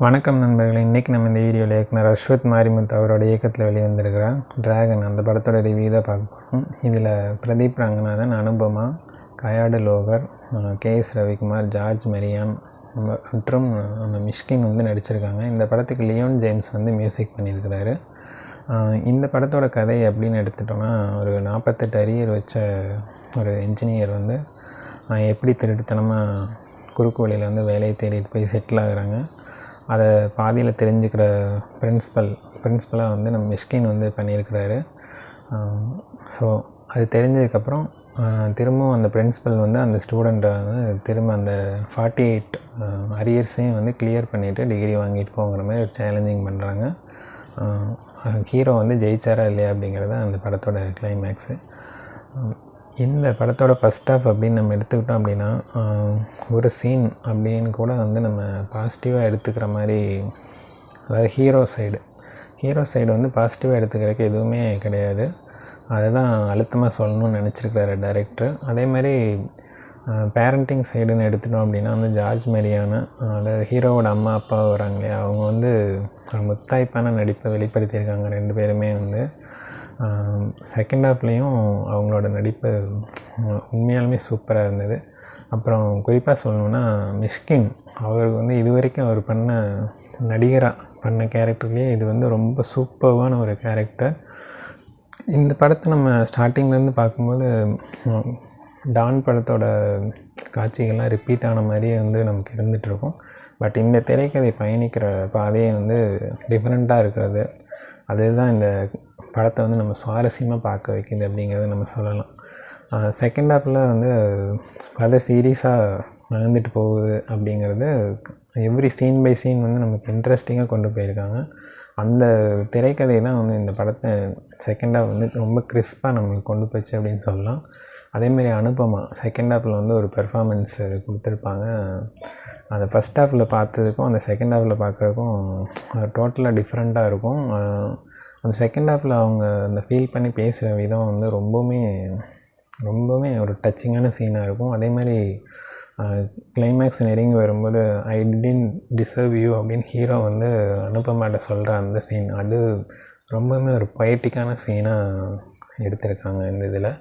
வணக்கம் நண்பர்களே. இன்றைக்கி நம்ம இந்த வீடியோவில் இயக்குனர் அஸ்வத் மாரிமுத்து அவரோட இயக்கத்தில் வெளிவந்திருக்கிற டிராகன் அந்த படத்தோட ரிவ்யூ தான் பார்க்க போகிறோம். இதில் பிரதீப் ரங்கநாதன், அனுபமா, கயாடு லோகர், கேஎஸ் ரவிக்குமார், ஜார்ஜ் மெரியான் மற்றும் மிஷ்கின் வந்து நடிச்சிருக்காங்க. இந்த படத்துக்கு லியோன் ஜேம்ஸ் வந்து மியூசிக் பண்ணியிருக்கிறாரு. இந்த படத்தோட கதை அப்படின்னு எடுத்துட்டோன்னா, ஒரு 48 அரியர் வச்ச ஒரு இன்ஜினியர் வந்து எப்படி திருட்டுத்தனமாக குறுக்கு வழியில் வந்து வேலையை தேடிட்டு போய் செட்டில் ஆகுறாங்க. அதை பாதியில் தெரிஞ்சுக்கிற பிரின்ஸ்பலாக வந்து நம்ம மிஷ்கின் வந்து பண்ணியிருக்கிறாரு. ஸோ அது தெரிஞ்சதுக்கப்புறம் திரும்பவும் அந்த பிரின்ஸ்பல் வந்து அந்த ஸ்டூடெண்ட்டை வந்து திரும்ப அந்த 48 அரியர்ஸையும் வந்து கிளியர் பண்ணிவிட்டு டிகிரி வாங்கிட்டு போங்கிற மாதிரி ஒரு சேலஞ்சிங் பண்ணுறாங்க. ஹீரோ வந்து ஜெயிச்சாரா இல்லையா அப்படிங்கிறது அந்த படத்தோட கிளைமேக்ஸு. இந்த படத்தோட ஃபஸ்ட் ஹாஃப் அப்படின்னு நம்ம எடுத்துக்கிட்டோம் அப்படின்னா, ஒரு சீன் அப்படின்னு கூட வந்து நம்ம பாசிட்டிவாக எடுத்துக்கிற மாதிரி, அதாவது ஹீரோ சைடு வந்து பாசிட்டிவாக எடுத்துக்கிறதுக்கு எதுவுமே கிடையாது. அதை தான் அழுத்தமாக சொல்லணும்னு நினச்சிருக்கிறாரு டைரக்டர். அதே மாதிரி பேரண்டிங் சைடுன்னு எடுத்துட்டோம் அப்படின்னா வந்து ஜார்ஜ் மெரியான், அதாவது ஹீரோவோட அம்மா அப்பா வராங்க இல்லையா, அவங்க வந்து முத்தாய்ப்பான நடிப்பை வெளிப்படுத்தியிருக்காங்க. 2 பேருமே வந்து செகண்ட் ஹாஃப்லேயும் அவங்களோட நடிப்பு உண்மையாலுமே சூப்பராக இருந்தது. அப்புறம் குறிப்பாக சொல்லணுன்னா மிஷ்கின், அவருக்கு வந்து இது வரைக்கும் அவர் நடிகராக பண்ண கேரக்டர்லேயே இது வந்து ரொம்ப சூப்பர்வான ஒரு கேரக்டர். இந்த படத்தை நம்ம ஸ்டார்டிங்லேருந்து பார்க்கும்போது டான் படத்தோட காட்சிகள்லாம் ரிப்பீட் ஆன மாதிரியே வந்து நமக்கு இருந்துகிட்ருக்கும். பட் இந்த திரைக்கதை பயணிக்கிற பாதையே வந்து டிஃப்ரெண்ட்டாக இருக்கிறது, அதுதான் இந்த படத்தை வந்து நம்ம சுவாரஸ்யமாக பார்க்க வைக்கிது அப்படிங்கிறத நம்ம சொல்லலாம். செகண்ட் ஹாஃபில் வந்து கதை சீரியஸாக நடந்துட்டு போகுது அப்படிங்கிறது, எவ்ரி சீன் பை சீன் வந்து நமக்கு இன்ட்ரெஸ்டிங்காக கொண்டு போயிருக்காங்க. அந்த திரைக்கதை தான் வந்து இந்த படத்தை செகண்ட் ஹாஃப் வந்து ரொம்ப கிறிஸ்பாக நம்மளுக்கு கொண்டு போச்சு அப்படின்னு சொல்லலாம். அதேமாரி அனுபமா செகண்ட் ஹாஃபில் வந்து ஒரு பெர்ஃபார்மன்ஸ் கொடுத்துருப்பாங்க. அந்த ஃபஸ்ட் ஹாஃபில் பார்த்ததுக்கும் அந்த செகண்ட் ஹாஃபில் பார்க்குறதுக்கும் டோட்டலாக டிஃப்ரெண்ட்டாக இருக்கும். அந்த செகண்ட் ஹாஃபில் அவங்க அந்த ஃபீல் பண்ணி பேசுகிற விதம் வந்து ரொம்பவுமே ஒரு டச்சிங்கான சீனாக இருக்கும். அதே மாதிரி கிளைமேக்ஸ் நெருங்கி வரும்போது ஐ டிடன்ட் டிசர்வ் யூ அப்படின்னு ஹீரோ வந்து அனுபமாட்ட சொல்கிற அந்த சீன், அது ரொம்பவுமே ஒரு பொயட்டிக்கான சீனாக எடுத்திருக்காங்க இந்த இதில்.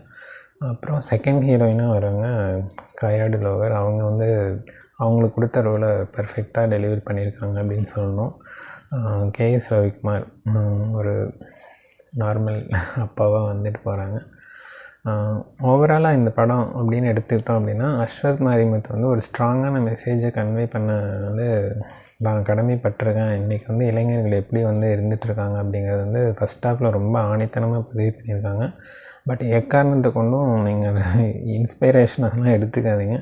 அப்புறம் செகண்ட் ஹீரோயினாக வரவங்க கயாடு லோகர், அவங்க வந்து அவங்களுக்கு கொடுத்த ரோலை பெர்ஃபெக்டாக டெலிவரி பண்ணியிருக்காங்க அப்படின்னு சொல்லணும். கேஎஸ் ரவிக்குமார் ஒரு நார்மல் அப்பாவாக வந்துட்டு போகிறாங்க. ஓவராலாக இந்த படம் அப்படின்னு எடுத்துக்கிட்டோம் அப்படின்னா, அஸ்வத் மாரிமுத்து வந்து ஒரு ஸ்ட்ராங்கான மெசேஜை கன்வே பண்ண வந்து நான் கடமைப்பட்டிருக்கேன். இன்றைக்கி வந்து இளைஞர்கள் எப்படி வந்து இருந்துகிட்ருக்காங்க அப்படிங்கிறது வந்து ஃபஸ்ட் ஹாஃபில் ரொம்ப ஆணித்தனமாக பதிவு பண்ணியிருக்காங்க. பட் எக்காரணத்தை கொண்டும் நீங்கள் அதை இன்ஸ்பைரேஷன் அதெல்லாம் எடுத்துக்காதீங்க.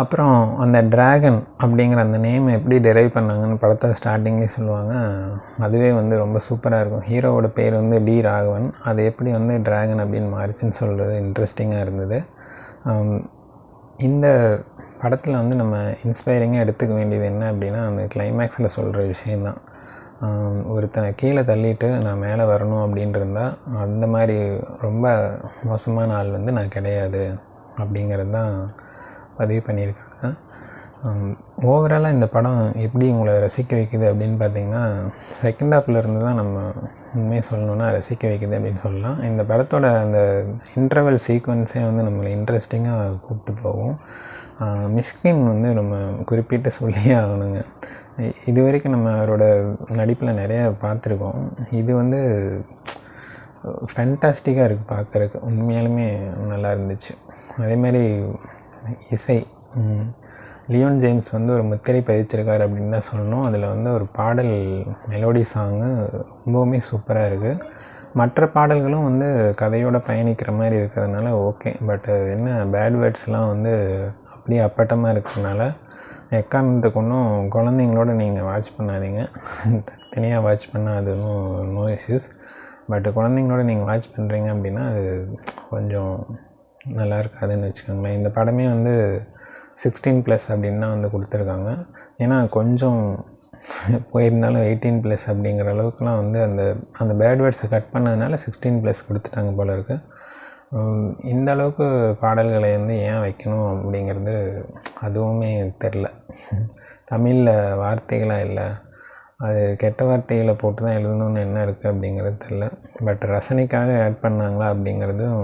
அப்புறம் அந்த டிராகன் அப்படிங்கிற அந்த நேம் எப்படி டெரைவ் பண்ணாங்கன்னு படத்தை ஸ்டார்டிங்லேயே சொல்லுவாங்க. அதுவே வந்து ரொம்ப சூப்பராக இருக்கும். ஹீரோவோட பேர் வந்து டி ராகவன், அது எப்படி வந்து டிராகன் அப்படின்னு மாறிச்சுன்னு சொல்கிறது இன்ட்ரெஸ்டிங்காக இருந்தது. இந்த படத்தில் வந்து நம்ம இன்ஸ்பைரிங்காக எடுத்துக்க வேண்டியது என்ன அப்படின்னா, அந்த கிளைமேக்ஸில் சொல்கிற விஷயந்தான். ஒருத்தனை கீழே தள்ளிட்டு நான் மேலே வரணும் அப்படின்ட்டு இருந்தால், அந்த மாதிரி ரொம்ப மோசமான ஆள் வந்து நான் கிடையாது அப்படிங்கிறது தான் பதிவு பண்ணியிருக்காங்க. ஓவராலாக இந்த படம் எப்படி உங்களை ரசிக்க வைக்குது அப்படின்னு பார்த்திங்கன்னா, செகண்ட் ஹாஃபில் இருந்து தான் நம்ம உண்மையை சொல்லணுன்னா ரசிக்க வைக்குது அப்படின்னு சொல்லலாம். இந்த படத்தோட அந்த இன்டர்வல் சீக்வன்ஸே வந்து நம்மளை இன்ட்ரெஸ்டிங்காக கூப்பிட்டு போகும். மிஷ்கின் வந்து நம்ம குறிப்பிட்டு சொல்லியே ஆகணுங்க. இது வரைக்கும் நம்ம அவரோட நடிப்பில் நிறைய பார்த்துருக்கோம். இது வந்து ஃபேண்டாஸ்டிக்காக இருக்குது பார்க்குறதுக்கு, உண்மையாலுமே நல்லா இருந்துச்சு. அதேமாதிரி இசை, லியோன் ஜேம்ஸ் வந்து ஒரு முத்திரை பதிச்சிருக்கார் அப்படின்னு தான் சொல்லணும். அதில் வந்து ஒரு பாடல் மெலோடி சாங்கு ரொம்பவுமே சூப்பராக இருக்குது. மற்ற பாடல்களும் வந்து கதையோடு பயணிக்கிற மாதிரி இருக்கிறதுனால ஓகே. பட் என்ன பேட் வேர்ட்ஸ்லாம் வந்து அப்படியே அப்பட்டமாக இருக்கிறதுனால எக்காரணத்தை கொண்டும் குழந்தைங்களோட நீங்கள் வாட்ச் பண்ணாதீங்க. தனியாக வாட்ச் பண்ணால் அது நோ இஷ்யூஸ். பட் குழந்தைங்களோட நீங்கள் வாட்ச் பண்ணுறீங்க அப்படின்னா அது கொஞ்சம் நல்லா இருக்காதுன்னு வச்சுக்கோங்களேன். இந்த படமே வந்து 16+ அப்படின்னு தான் வந்து கொடுத்துருக்காங்க. ஏன்னா கொஞ்சம் போயிருந்தாலும் 18+ அப்படிங்கிற அளவுக்குலாம் வந்து அந்த பேட் வேர்ட்ஸை கட் பண்ணதுனால 16+ கொடுத்துட்டாங்க போல இருக்குது. இந்த அளவுக்கு பாடல்களை வந்து ஏன் வைக்கணும் அப்படிங்கிறது அதுவுமே தெரில. தமிழில் வார்த்தைகளாக இல்லை, அது கெட்ட வார்த்தைகளை போட்டு தான் எழுதணும்னு என்ன இருக்குது அப்படிங்கிறது தெரில. பட் ரசனைக்காக ஆட் பண்ணாங்களா அப்படிங்கிறதும்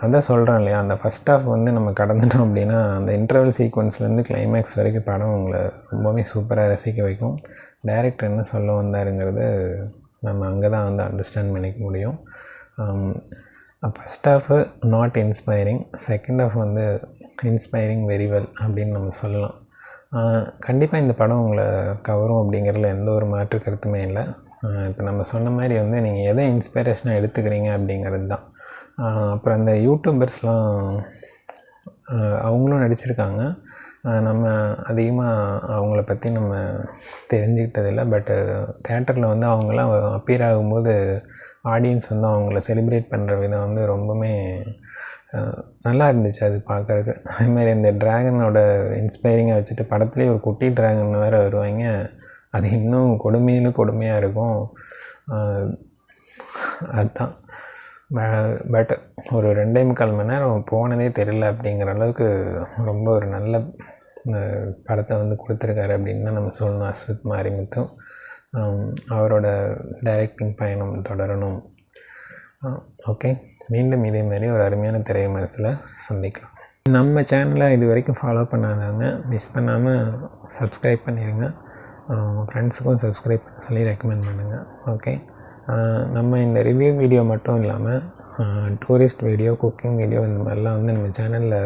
அதான் சொல்கிறேன் இல்லையா, அந்த ஃபஸ்ட் ஹாஃப் வந்து நம்ம கடந்துட்டோம் அப்படின்னா அந்த இன்டர்வல் சீக்வன்ஸ்லேருந்து கிளைமேக்ஸ் வரைக்கும் படம் உங்களை ரொம்பவே சூப்பராக ரசிக்க வைக்கும். டைரக்டர் என்ன சொல்ல வந்தாருங்கிறது நம்ம அங்கே தான் வந்து அண்டர்ஸ்டாண்ட் பண்ணிக்க முடியும். First half not inspiring, second half வந்து இன்ஸ்பைரிங் வெரி வெல் அப்படின்னு நம்ம சொல்லலாம். கண்டிப்பாக இந்த படம் உங்களை கவரும் அப்படிங்கிறதுல எந்த ஒரு மாற்று கருத்துமே இல்லை. இப்போ நம்ம சொன்ன மாதிரி வந்து நீங்கள் எதை இன்ஸ்பிரேஷனாக எடுத்துக்கிறீங்க அப்படிங்கிறது தான். அப்புறம் அந்த யூடியூபர்ஸ்லாம் அவங்களும் நடிச்சிருக்காங்க. நம்ம அதிகமாக அவங்கள பற்றி நம்ம தெரிஞ்சுக்கிட்டதில்லை. பட்டு தேட்டரில் வந்து அவங்களாம் அப்பியர் ஆகும்போது ஆடியன்ஸ் வந்து அவங்கள செலிப்ரேட் பண்ணுற விதம் வந்து ரொம்பவுமே நல்லா இருந்துச்சு அது பார்க்குறதுக்கு. அதேமாதிரி இந்த ட்ராகனோட இன்ஸ்பைரிங்காக வச்சுட்டு படத்துலேயே ஒரு குட்டி ட்ராகன் வேறு வருவாங்க. அது இன்னும் கொடுமையாக இருக்கும். அதுதான் பட் ஒரு 2.25 மணி நேரம் போனதே தெரியல அப்படிங்கிற அளவுக்கு ரொம்ப ஒரு நல்ல படத்தை வந்து கொடுத்துருக்காரு அப்படின்னு தான் நம்ம சொல்லணும். அஸ்வத் மாரிமுத்து அவரோட டைரக்டிங் பயணம் தொடரணும். ஓகே, மீண்டும் இதே மாதிரி ஒரு அருமையான திரைவிமர்சனத்தில் சந்திக்கலாம். நம்ம சேனலை இது வரைக்கும் ஃபாலோ பண்ணாதவங்க மிஸ் பண்ணாமல் சப்ஸ்கிரைப் பண்ணிடுங்க. உங்கள் ஃப்ரெண்ட்ஸுக்கும் சப்ஸ்கிரைப் பண்ண சொல்லி ரெக்கமெண்ட் பண்ணுங்கள். ஓகே, நம்ம இந்த ரிவ்யூ வீடியோ மட்டும் இல்லாமல் டூரிஸ்ட் வீடியோ, குக்கிங் வீடியோ இந்த மாதிரிலாம் வந்து நம்ம சேனலில்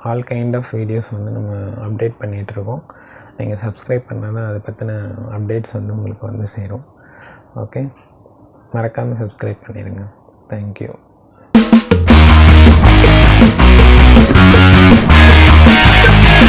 ஆல் கைண்ட் ஆஃப் வீடியோஸ் வந்து நம்ம அப்டேட் பண்ணிகிட்ருக்கோம். நீங்கள் சப்ஸ்கிரைப் பண்ணால் தான் அதை பற்றின அப்டேட்ஸ் வந்து உங்களுக்கு வந்து சேரும். ஓகே, மறக்காமல் சப்ஸ்கிரைப் பண்ணிடுங்க. தேங்க்யூ.